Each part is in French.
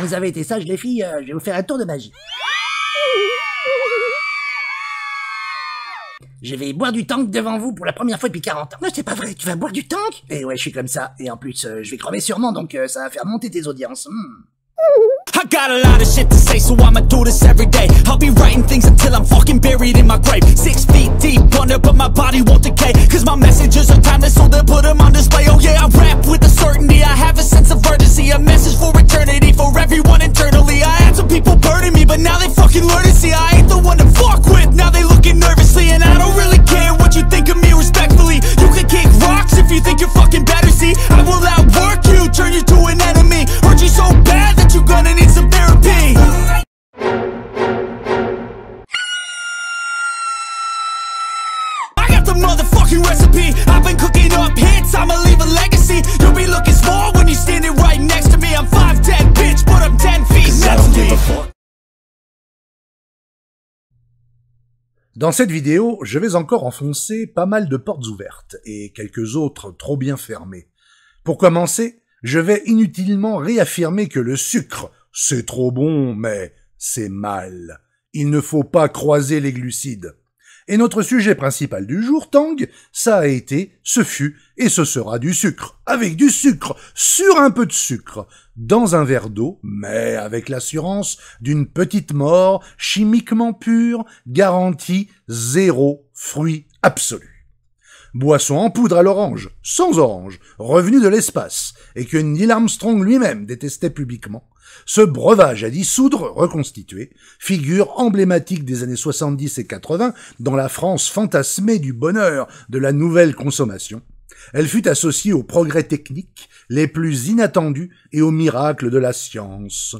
Vous avez été sages les filles, je vais vous faire un tour de magie. Je vais boire du tank devant vous pour la première fois depuis 40 ans. Non, c'est pas vrai, tu vas boire du tank? Eh ouais, je suis comme ça. Et en plus, je vais crever sûrement, donc ça va faire monter tes audiences. I got a lot of shit to say, so I'ma do this every day. I'll be writing things until I'm fucking buried in my grave. 6 feet deep under, but my body won't decay. Cause my messages are timeless, so they'll put them on display. Oh yeah, I rap with a certainty, I have a sense of urgency. A message for eternity, for everyone internally. I had some people burning me, but now they fucking learn to see I ain't the one to fuck with, now they looking nervously. And I don't really care what you think of me respectfully. You can kick rocks if you think you're fucking better, see I will outwork you, turn you to an enemy. Hurt you so bad that you're gonna need some therapy. I got the motherfucking recipe. I've been cooking up hits, I'ma leave a legacy. You'll be looking small when you're standing right next to me. I'm 5'10", bitch, but I'm 10 feet next to me. Dans cette vidéo, je vais encore enfoncer pas mal de portes ouvertes et quelques autres trop bien fermées. Pour commencer, je vais inutilement réaffirmer que le sucre, c'est trop bon, mais c'est mal. Il ne faut pas croiser les glucides. Et notre sujet principal du jour, Tang, ça a été, ce fut et ce sera du sucre. Avec du sucre, sur un peu de sucre, dans un verre d'eau, mais avec l'assurance d'une petite mort chimiquement pure, garantie 0 fruit absolu. Boisson en poudre à l'orange, sans orange, revenu de l'espace, et que Neil Armstrong lui-même détestait publiquement, ce breuvage à dissoudre reconstitué, figure emblématique des années 70 et 80 dans la France fantasmée du bonheur de la nouvelle consommation. Elle fut associée aux progrès techniques les plus inattendus et aux miracles de la science.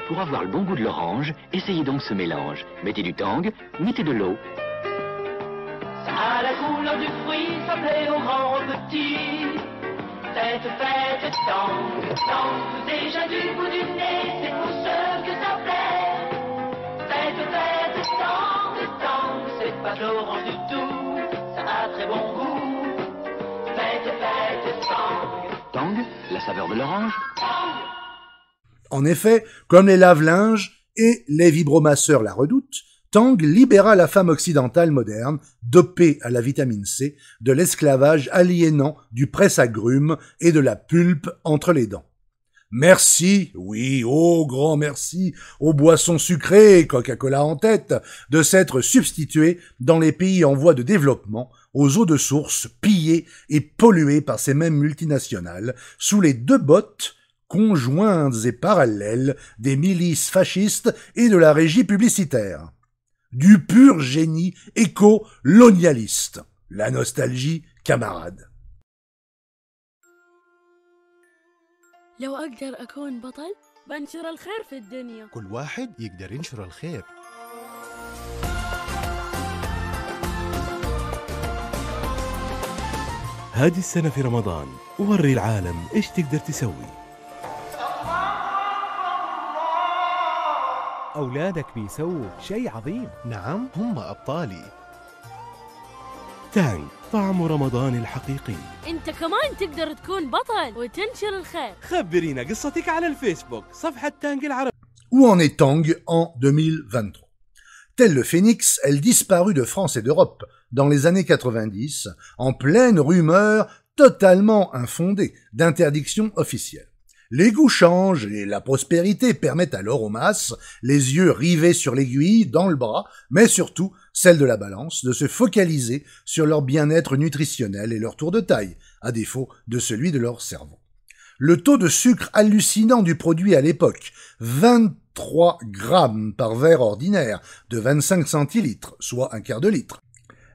Pour avoir le bon goût de l'orange, essayez donc ce mélange. Mettez du tang, mettez de l'eau. À la couleur du fruit, ça plaît aux grands, aux petits. Faites, tang, déjà du bout du nez, c'est pour ceux que ça plaît. Faites, tang, c'est pas de l'orange du tout, ça a très bon goût. Faites, tang. Tang, la saveur de l'orange. En effet, comme les lave-linges et les vibromasseurs la redoutent, Tang libéra la femme occidentale moderne, dopée à la vitamine C, de l'esclavage aliénant du presse-agrumes et de la pulpe entre les dents. Merci, oui, oh grand merci, aux boissons sucrées, Coca-Cola en tête, de s'être substituées dans les pays en voie de développement aux eaux de source pillées et polluées par ces mêmes multinationales, sous les deux bottes conjointes et parallèles des milices fascistes et de la régie publicitaire. Du pur génie éco-lonialiste. La nostalgie, camarade. لو أقدر أكون بطل بنشر الخير في الدنيا. كل واحد يقدر ينشر الخير. هذه السنة في رمضان وري العالم إيش تقدر تسوي. أولادك بيسووا شيء عظيم. نعم، هم أبطالي. تانغ، طعم رمضان الحقيقي. أنت كمان تقدر تكون بطل وتنشر الخير. خبرينا قصتك على الفيسبوك صفحة تانغ العربي. Où en est Tang en 2023? Tel le phénix, elle disparut de France et d'Europe dans les années 90, en pleine rumeur totalement infondée d'interdiction officielle. Les goûts changent et la prospérité permet alors aux masses, les yeux rivés sur l'aiguille, dans le bras, mais surtout celle de la balance, de se focaliser sur leur bien-être nutritionnel et leur tour de taille, à défaut de celui de leur cerveau. Le taux de sucre hallucinant du produit à l'époque, 23 grammes par verre ordinaire de 25 centilitres, soit un quart de litre.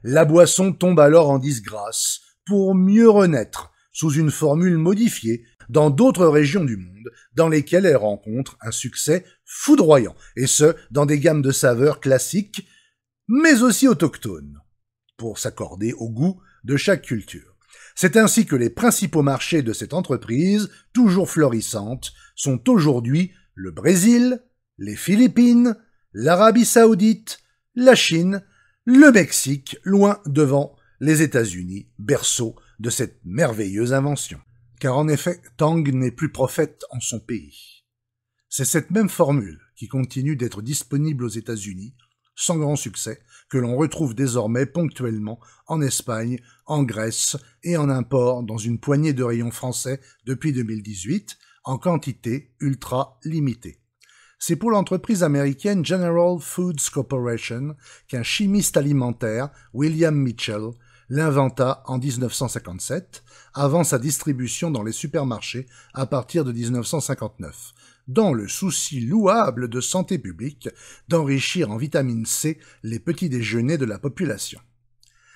La boisson tombe alors en disgrâce, pour mieux renaître, sous une formule modifiée, dans d'autres régions du monde, dans lesquelles elle rencontre un succès foudroyant, et ce, dans des gammes de saveurs classiques, mais aussi autochtones, pour s'accorder au goût de chaque culture. C'est ainsi que les principaux marchés de cette entreprise, toujours florissante, sont aujourd'hui le Brésil, les Philippines, l'Arabie Saoudite, la Chine, le Mexique, loin devant les États-Unis, berceau de cette merveilleuse invention. Car en effet, Tang n'est plus prophète en son pays. C'est cette même formule qui continue d'être disponible aux États-Unis, sans grand succès, que l'on retrouve désormais ponctuellement en Espagne, en Grèce et en import dans une poignée de rayons français depuis 2018, en quantité ultra limitée. C'est pour l'entreprise américaine General Foods Corporation qu'un chimiste alimentaire, William Mitchell, l'inventa en 1957, avant sa distribution dans les supermarchés à partir de 1959, dans le souci louable de santé publique d'enrichir en vitamine C les petits déjeuners de la population.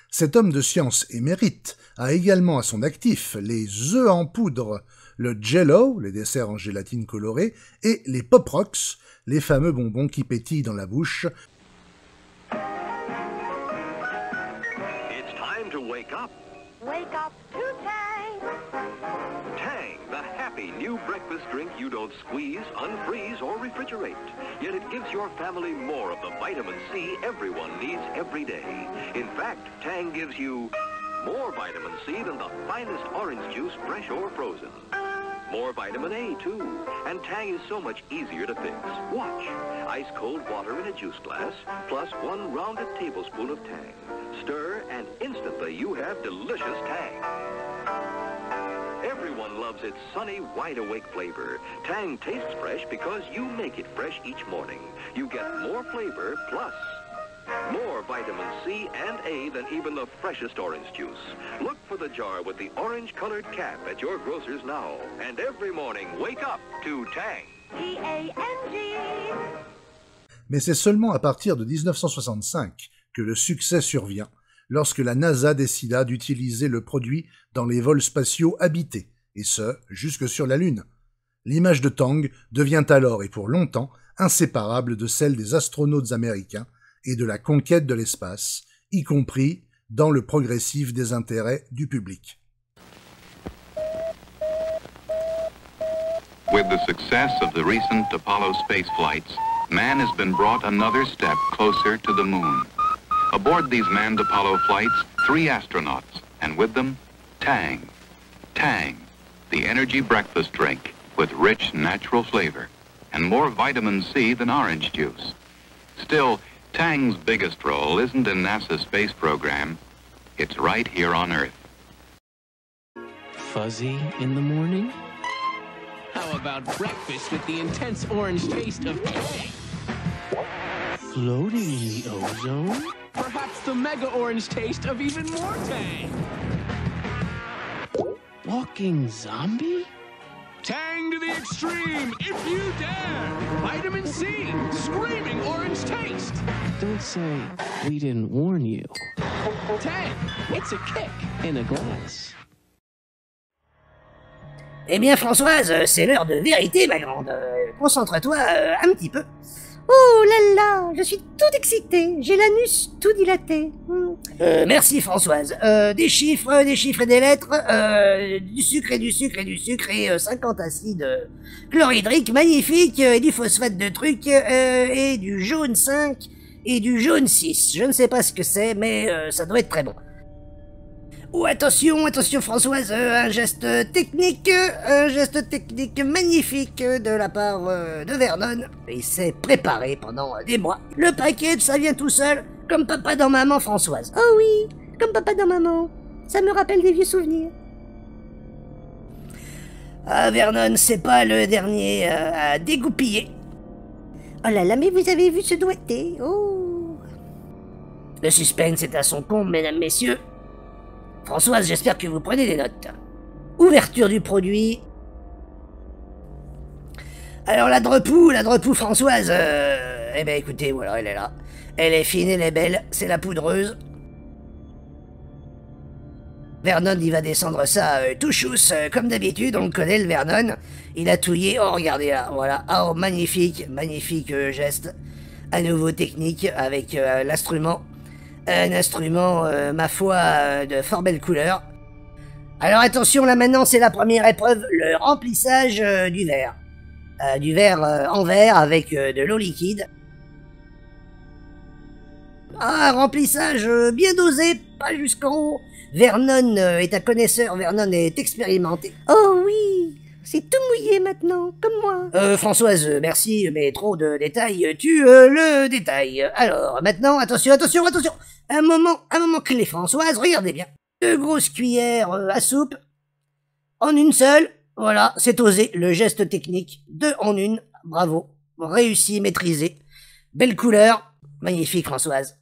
Cet homme de science émérite a également à son actif les œufs en poudre, le Jell-O, les desserts en gélatine colorée, et les Pop Rocks, les fameux bonbons qui pétillent dans la bouche. It's time to wake up. Wake up to Tang. Tang, the happy new breakfast drink you don't squeeze, unfreeze, or refrigerate. Yet it gives your family more of the vitamin C everyone needs every day. In fact, Tang gives you more vitamin C than the finest orange juice, fresh or frozen. More vitamin A, too. And Tang is so much easier to fix. Watch. Ice cold water in a juice glass, plus 1 rounded tablespoon of Tang. Stir, and instantly you have delicious Tang. Everyone loves its sunny, wide-awake flavor. Tang tastes fresh because you make it fresh each morning. You get more flavor, plus more vitamin C and A than even the freshest orange juice. Look for the jar with the orange-colored cap at your grocer's now. And every morning, wake up to Tang. T-A-N-G. Mais c'est seulement à partir de 1965 que le succès survient, lorsque la NASA décida d'utiliser le produit dans les vols spatiaux habités, et ce, jusque sur la Lune. L'image de Tang devient alors, et pour longtemps, inséparable de celle des astronautes américains et de la conquête de l'espace, y compris dans le progressif désintérêt du public. With the success of the recent Apollo space flights, man has been brought another step closer to the moon. Aboard these manned Apollo flights, 3 astronauts, and with them, Tang. Tang, the energy breakfast drink with rich natural flavor and more vitamin C than orange juice. Still, Tang's biggest role isn't in NASA's space program, it's right here on Earth. Fuzzy in the morning? How about breakfast with the intense orange taste of Tang? Floating in the ozone? Perhaps the mega orange taste of even more Tang? Walking zombie? Tang to the extreme, if you dare! Vitamin C, screaming orange taste! Don't say we didn't warn you. Tang, it's a kick in a glass. Eh bien Françoise, c'est l'heure de vérité ma grande. Concentre-toi un petit peu. Oh là là, je suis toute excitée, j'ai l'anus tout dilaté. Merci Françoise. Des chiffres et des lettres, du sucre et du sucre et du sucre et 50 acides chlorhydriques magnifiques et du phosphate de truc et du jaune 5 et du jaune 6. Je ne sais pas ce que c'est, mais ça doit être très bon. Oh attention, attention Françoise, un geste technique magnifique de la part de Vernon. Il s'est préparé pendant des mois. Le package, ça vient tout seul, comme papa dans maman Françoise. Oh oui, comme papa dans maman. Ça me rappelle des vieux souvenirs. Ah Vernon, c'est pas le dernier à dégoupiller. Oh là là, mais vous avez vu ce doigté, oh. Le suspense est à son comble, mesdames, messieurs. Françoise, j'espère que vous prenez des notes. Ouverture du produit. Alors la drepou Françoise, eh ben écoutez, voilà, elle est là. Elle est fine, elle est belle, c'est la poudreuse. Vernon, il va descendre ça tout chousse, comme d'habitude, on le connaît le Vernon. Il a touillé, oh regardez là, voilà. Oh magnifique, magnifique geste. À nouveau technique avec l'instrument. Un instrument, ma foi, de fort belle couleur. Alors attention, là maintenant c'est la première épreuve, le remplissage du verre. Du verre en verre avec de l'eau liquide. Ah, remplissage bien dosé, pas jusqu'en haut. Vernon est un connaisseur, Vernon est expérimenté. Oh oui, c'est tout mouillé maintenant, comme moi. Françoise, merci, mais trop de détails tue le détail. Alors, maintenant, attention. Un moment clé, Françoise, regardez bien. 2 grosses cuillères à soupe, en une seule. Voilà, c'est osé, le geste technique. 2 en 1, bravo. Réussi, maîtrisé. Belle couleur, magnifique, Françoise.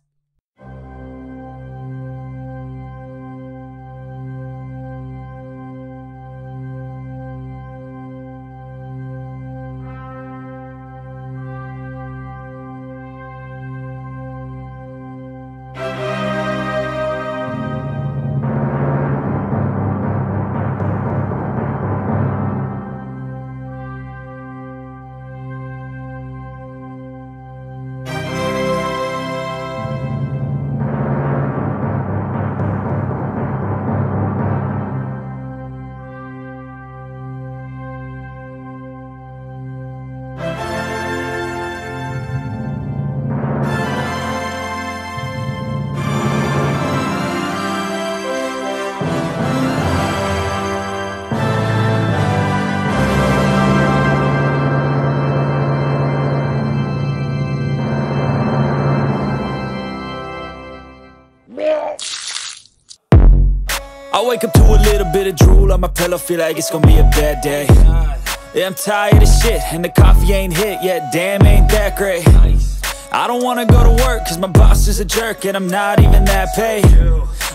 I wake up to a little bit of drool on my pillow, feel like it's gonna be a bad day. Yeah, I'm tired of shit, and the coffee ain't hit yet, damn, ain't that great. I don't wanna go to work, cause my boss is a jerk, and I'm not even that paid.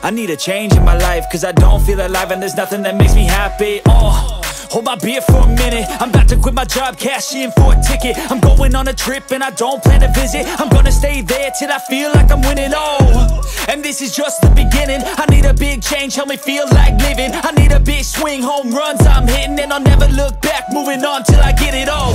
I need a change in my life, cause I don't feel alive, and there's nothing that makes me happy. Hold my beer for a minute, I'm about to quit my job, cash in for a ticket. I'm going on a trip and I don't plan to visit. I'm gonna stay there till I feel like I'm winning, and this is just the beginning. I need a big change, help me feel like living. I need a big swing, home runs I'm hitting, and I'll never look back, moving on till I get it all.